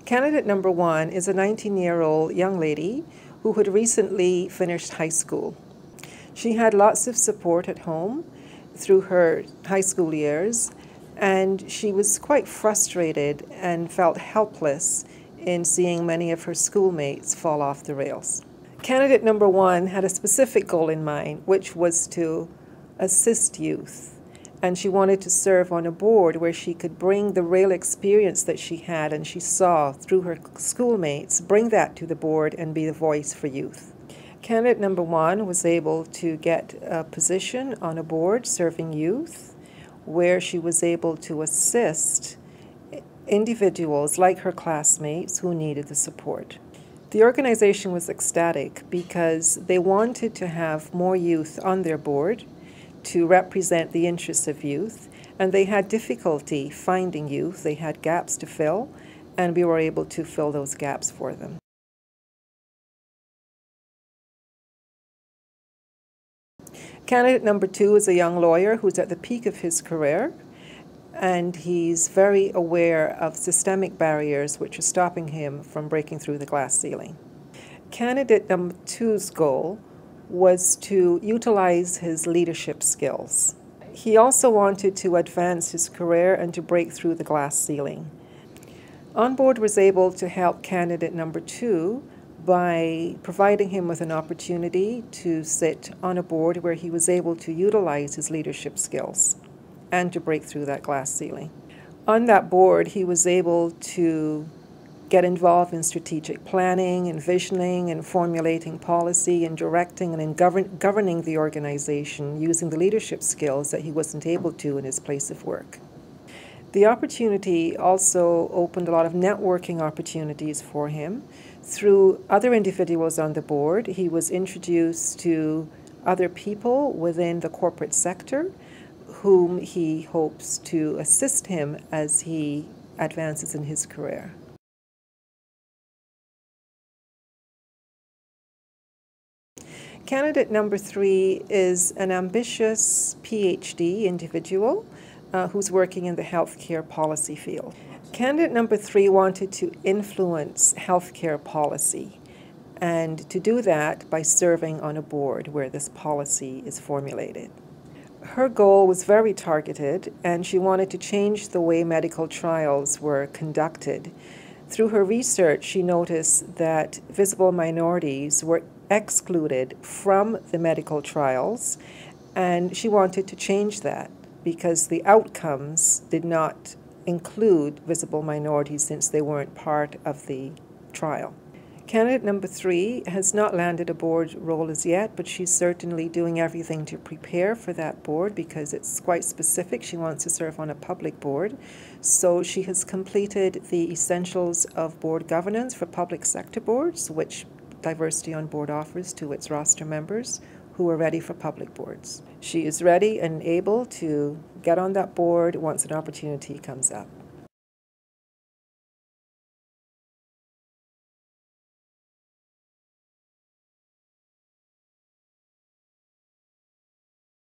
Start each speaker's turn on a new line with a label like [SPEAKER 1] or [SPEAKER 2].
[SPEAKER 1] Candidate number 1 is a 19-year-old young lady who had recently finished high school. She had lots of support at home through her high school years, and she was quite frustrated and felt helpless in seeing many of her schoolmates fall off the rails. Candidate number 1 had a specific goal in mind, which was to assist youth. And she wanted to serve on a board where she could bring the rail experience that she had and she saw through her schoolmates, bring that to the board and be the voice for youth. Candidate number 1 was able to get a position on a board serving youth where she was able to assist individuals like her classmates who needed the support. The organization was ecstatic because they wanted to have more youth on their board to represent the interests of youth, and they had difficulty finding youth. They had gaps to fill, and we were able to fill those gaps for them. Candidate number 2 is a young lawyer who's at the peak of his career, and he's very aware of systemic barriers which are stopping him from breaking through the glass ceiling. Candidate number 2's goal was to utilize his leadership skills. He also wanted to advance his career and to break through the glass ceiling. OnBoard was able to help candidate number 2 by providing him with an opportunity to sit on a board where he was able to utilize his leadership skills and to break through that glass ceiling. On that board, he was able to get involved in strategic planning, envisioning, and formulating policy, and directing and in governing the organization using the leadership skills that he wasn't able to in his place of work. The opportunity also opened a lot of networking opportunities for him. Through other individuals on the board, he was introduced to other people within the corporate sector whom he hopes to assist him as he advances in his career. Candidate number 3 is an ambitious PhD individual who's working in the healthcare policy field. Candidate number 3 wanted to influence healthcare policy, and to do that by serving on a board where this policy is formulated. Her goal was very targeted, and she wanted to change the way medical trials were conducted. Through her research, she noticed that visible minorities were excluded from the medical trials, and she wanted to change that because the outcomes did not include visible minorities since they weren't part of the trial. Candidate number 3 has not landed a board role as yet, but she's certainly doing everything to prepare for that board because it's quite specific. She wants to serve on a public board. So she has completed the essentials of board governance for public sector boards, which DiverseCity onBoard offers to its roster members who are ready for public boards. She is ready and able to get on that board once an opportunity comes up.